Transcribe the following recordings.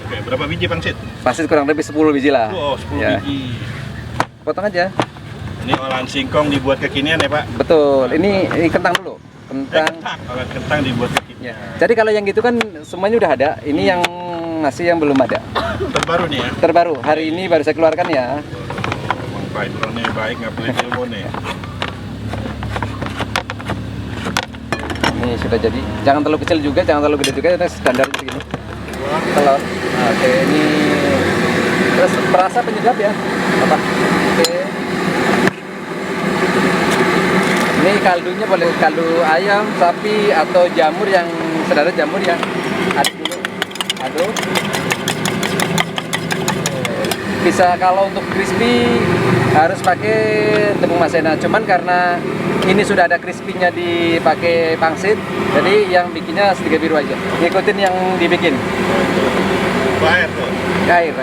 Oke, berapa biji pangsit? Pangsit kurang lebih 10 biji lah. Oh, 10 Ya. biji. Potong aja. Ini olahan singkong dibuat kekinian ya, Pak? Betul. Ini kentang dulu. Kentang. Olahan kentang dibuat kekinian. Ya. Jadi kalau yang gitu kan semuanya udah ada. Ini yang nasi yang belum ada. Terbaru nih ya? Terbaru. Hari ini baru saya keluarkan ya. Emang baik, orangnya baik, nggak pelit ilmu nih. Ini sudah jadi. Jangan terlalu kecil juga, jangan terlalu gede juga. Itu standar segini. Telur. Oke, ini terus perasa penyedap ya. Apa? Oke. Ini kaldunya boleh kaldu ayam, sapi atau jamur yang saudara jamur ya. Aduk dulu. Aduk. Bisa kalau untuk crispy harus pakai tepung maizena. Cuman karena ini sudah ada crispy-nya dipakai pangsit, jadi yang bikinnya sedikit biru aja. Ngikutin yang dibikin. Air tuh. Air.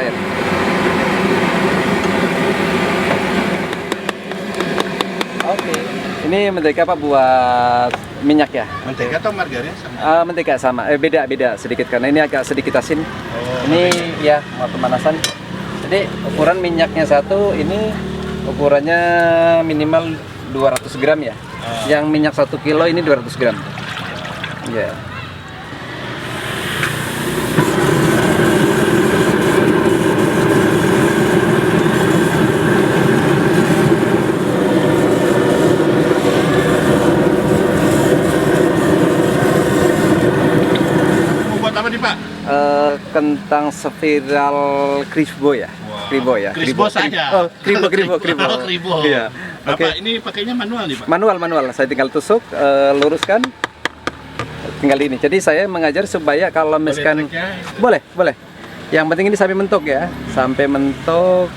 Oke. Ini mentega Pak buat minyak ya? Mentega atau margarin sama? Mentega sama. Beda sedikit karena ini agak sedikit asin. Oh, Ini ya mau pemanasan. Jadi ukuran minyaknya satu, ini ukurannya minimal 200 gram ya. Yang minyak 1 kilo ini 200 gram. Ya. Buat apa nih, Pak? Kentang spiral kribo ya. Wow. Kribo ya. Kribo saja. Oh, kribo. Oh, kribo. Iya. Bapak ini pakainya manual nih, Pak? Manual. Saya tinggal tusuk, luruskan. Tinggal ini. Jadi saya mengajar supaya kalau misalkan boleh. Yang penting ini sampai mentok ya. Sampai mentok.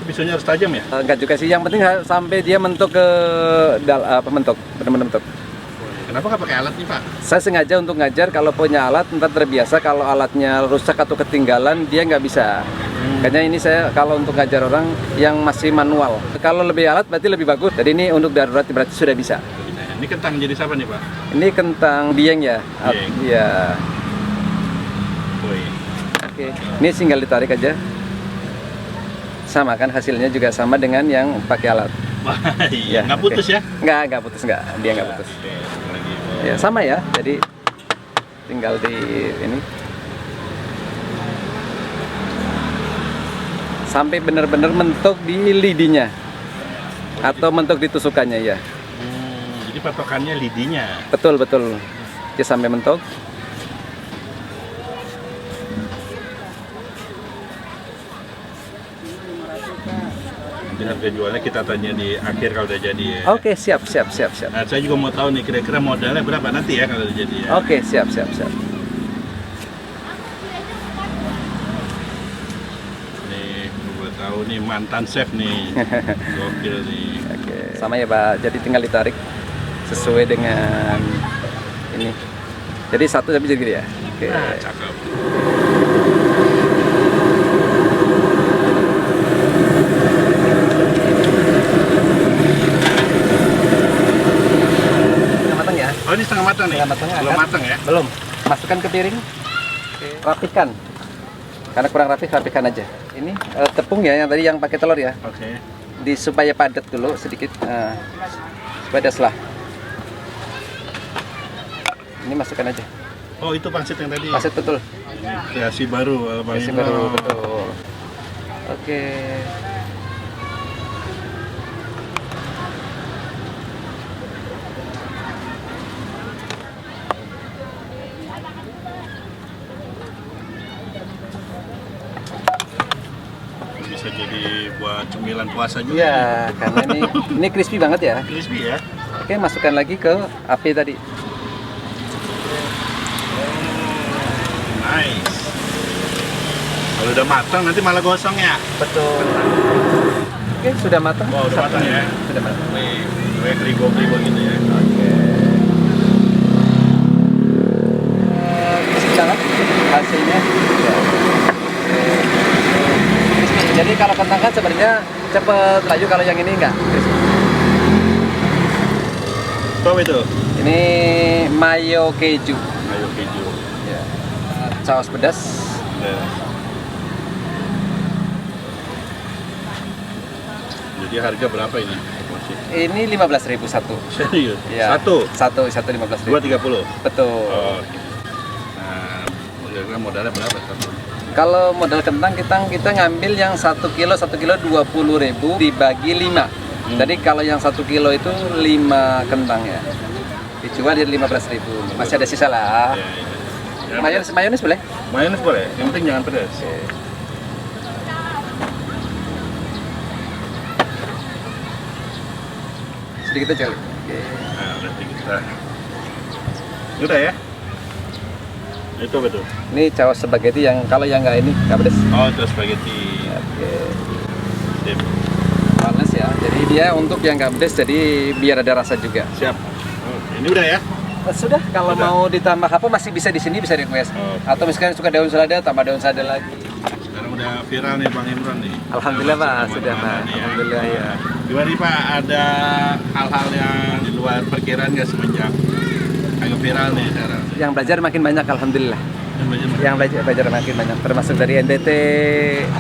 Pisaunya harus tajam ya? Enggak juga sih. Yang penting sampai dia mentok ke mentok, benar-benar mentok. Kenapa nggak pakai alat nih, Pak? Saya sengaja untuk ngajar kalau punya alat, ntar terbiasa kalau alatnya rusak atau ketinggalan dia nggak bisa. Makanya ini saya kalau untuk ngajar orang yang masih manual. Kalau lebih alat berarti lebih bagus. Jadi ini untuk darurat berarti sudah bisa. Ini kentang jadi siapa nih, Pak? Ini kentang dieng ya. Dieng. Iya. Woi. Oke. Ini tinggal ditarik aja. Sama kan hasilnya juga sama dengan yang pakai alat. Iya, nggak oke. putus ya? Nggak putus nggak. Dia nggak putus. Oke, lagi. Ya sama ya. Jadi tinggal di ini. Sampai benar-benar mentok di lidinya atau mentok di tusukannya ya. Jadi patokannya lidinya. Betul. Dia sampai mentok. Nanti harga jualnya kita tanya di akhir kalau udah jadi ya. Oke, siap. Nah, saya juga mau tahu nih kira-kira modalnya berapa nanti ya kalau udah jadi ya. Oke, siap. Nih, gue tahu nih mantan chef nih. Gokil nih. Oke, sama ya Pak. Jadi tinggal ditarik sesuai dengan ini. Jadi satu tapi jadi ya. Oke. Nah, cakep. Setengah matang ya. Oh, ini setengah matang nih? Setengah matangnya Belum angkat. matang ya? Belum. Masukkan ke piring. Oke. Rapikan. Karena kurang rapi, rapikan aja. Ini tepung ya yang tadi yang pakai telur ya. Oke. Supaya padat dulu sedikit. Padat lah. Ini masukkan aja. Oh, itu pangsit yang tadi? Pangsit betul. Ini kreasi baru. Kreasi baru, betul. Oke. Bisa jadi buat cemilan puasa juga. Iya, karena ini crispy banget ya. Crispy ya. Oke, masukkan lagi ke api tadi. Nice. Kalau udah matang nanti malah gosong ya. Betul. Oke, sudah matang. Oh, udah matang ya. Sudah matang. Wih, kayak kribo-kribo gitu ya. Oke. Crispy banget hasilnya. Ya. Oke. Jadi kalau kentang kan sebenarnya cepet laju, kalau yang ini enggak. Apa itu? Ini mayo keju. Mayo keju. Ya. Saus pedas. Ya. Jadi harga berapa ini? Ini 15.000 satu. Serius? Ya. Satu 15.000. 230. Betul. Oh. Nah, kira-kira modalnya berapa satu? Kalau modal kentang kita ngambil yang 1 kilo 20.000 dibagi 5. Jadi kalau yang 1 kilo itu 5 kentang ya. Dijual di 15.000. Masih ada sisa lah. Ya. Mayones boleh? Mayones boleh, yang penting jangan pedas. Sedikit aja. Oke. Nah, berarti kita udah ya. Itu betul. Ini saus spaghetti yang kalau yang nggak ini nggak pedas. Oh, itu spaghetti. Oke. Sip. Panas ya. Jadi dia untuk yang nggak pedas jadi biar ada rasa juga. Siap. Ini udah ya? Sudah. Kalau Sudah. mau ditambah apa masih bisa di sini bisa request. Atau misalkan suka daun selada tambah daun selada lagi. Sekarang udah viral nih Bang Imran nih. Alhamdulillah Pak, Masuk sudah Pak. kemana-mana nih, Alhamdulillah ya. Gimana nih Pak, ada hal-hal yang di luar perkiraan nggak semenjak agak viral nih sekarang? Yang belajar makin banyak alhamdulillah. Yang belajar makin banyak, termasuk dari NTT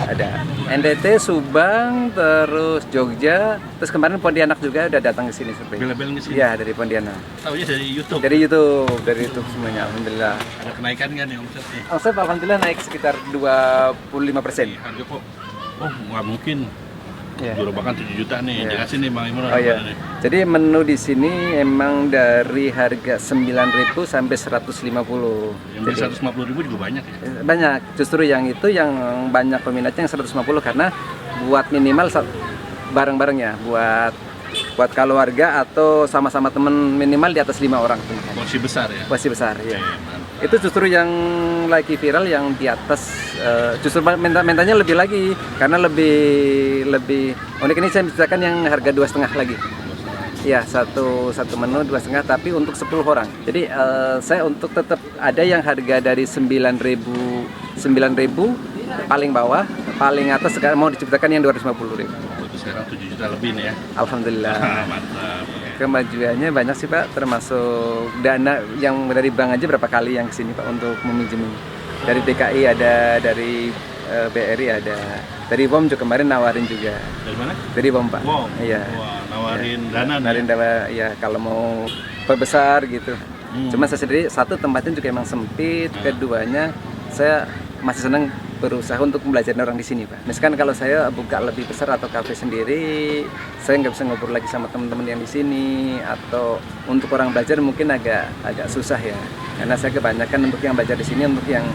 ada NTT, Subang, terus Jogja, terus kemarin Pontianak juga udah datang ke sini survei. Bela-belain ke sini? Iya, dari Pontianak. Taunya dari YouTube? Dari YouTube semuanya alhamdulillah. Ada kenaikan nggak nih omsetnya? Omset alhamdulillah naik sekitar 25%. Harga kok, oh nggak mungkin. Iya. Jual bahkan 7 juta nih, Iya. jelasin nih Bang Imran. Oh iya. gimana nih? Jadi menu di sini emang dari harga 9.000 sampai 150. Yang beli Jadi 150.000 juga banyak ya? banyak. Justru yang itu yang banyak peminatnya yang 150 karena buat minimal bareng-bareng ya, buat keluarga atau sama-sama temen minimal di atas 5 orang. Porsi besar ya? Porsi besar ya. Oke, mantap. Itu justru yang lagi viral yang di atas, justru mentanya lebih lagi karena lebih unik. Ini saya menceritakan yang harga 2,5 lagi. Ya, satu menu 2,5 tapi untuk 10 orang. Jadi saya untuk tetap ada yang harga dari 9.000 paling bawah, paling atas sekarang mau diciptakan yang 250.000. Itu sekarang 7 juta lebih nih ya? Alhamdulillah. Mantap. Kemajuannya banyak sih Pak, termasuk dana yang dari bank aja berapa kali yang kesini Pak untuk meminjam. Dari DKI ada, dari BRI ada, dari WOM juga kemarin nawarin juga. Dari mana? Dari WOM Pak. Wow. Iya. Wah, nawarin Ya, dana nih. nawarin dana ya kalau mau perbesar gitu. Hmm. Cuma saya sendiri satu tempatnya juga emang sempit, keduanya saya masih senang berusaha untuk belajar orang di sini Pak. Misalkan kalau saya buka lebih besar atau kafe sendiri, saya nggak bisa ngobrol lagi sama teman-teman yang di sini, atau untuk orang belajar mungkin agak susah ya. Karena saya kebanyakan untuk yang belajar di sini untuk yang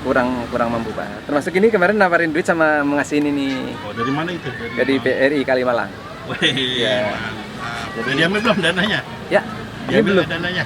kurang mampu Pak. Termasuk ini kemarin nawarin duit sama mengasih ini nih Oh, dari mana itu? dari BRI Kalimalang. Wih, Ya. mantap. Udah diambil belum dananya? Ya, ini Diambil belum. nggak dananya?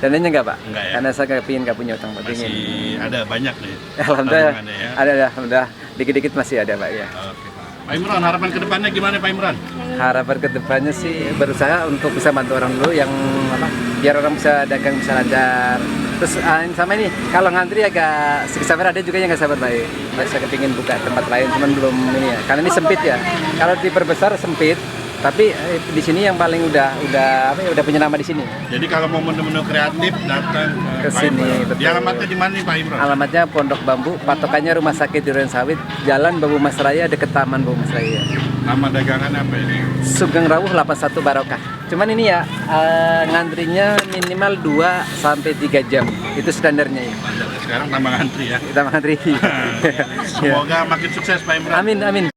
Dananya enggak Pak? Enggak ya? Karena saya nggak punya utang Pak. Masih Ingin. ada banyak nih. Alhamdulillah tabungannya ya. ada alhamdulillah dikit-dikit masih ada Pak ya. Oke, Pak Imran, harapan ke depannya gimana Pak Imran? Harapan kedepannya sih berusaha untuk bisa bantu orang dulu yang apa, biar orang bisa dagang bisa lancar. Terus sama ini kalau ngantri agak sedikit sabar, ada juga yang nggak sabar baik. Saya kepingin buka tempat lain cuman belum ini ya. Karena ini sempit ya. Kalau diperbesar sempit, tapi di sini yang paling udah punya nama di sini. Jadi kalau mau menu-menu kreatif datang Ke Pak sini, Imran. betul. Di alamatnya di mana nih Pak Imran? Alamatnya Pondok Bambu, patokannya Rumah Sakit Durian Sawit, Jalan Bambu Mas Raya, deket Taman Bambu Mas Raya. Nama dagangan apa ini? Sugeng Rawuh 81 Barokah. Cuman ini ya ngantrinya minimal 2 sampai 3 jam. Itu standarnya ya. Sekarang tambah antri ya. Kita ngantri. Semoga makin sukses Pak Imran. Amin amin.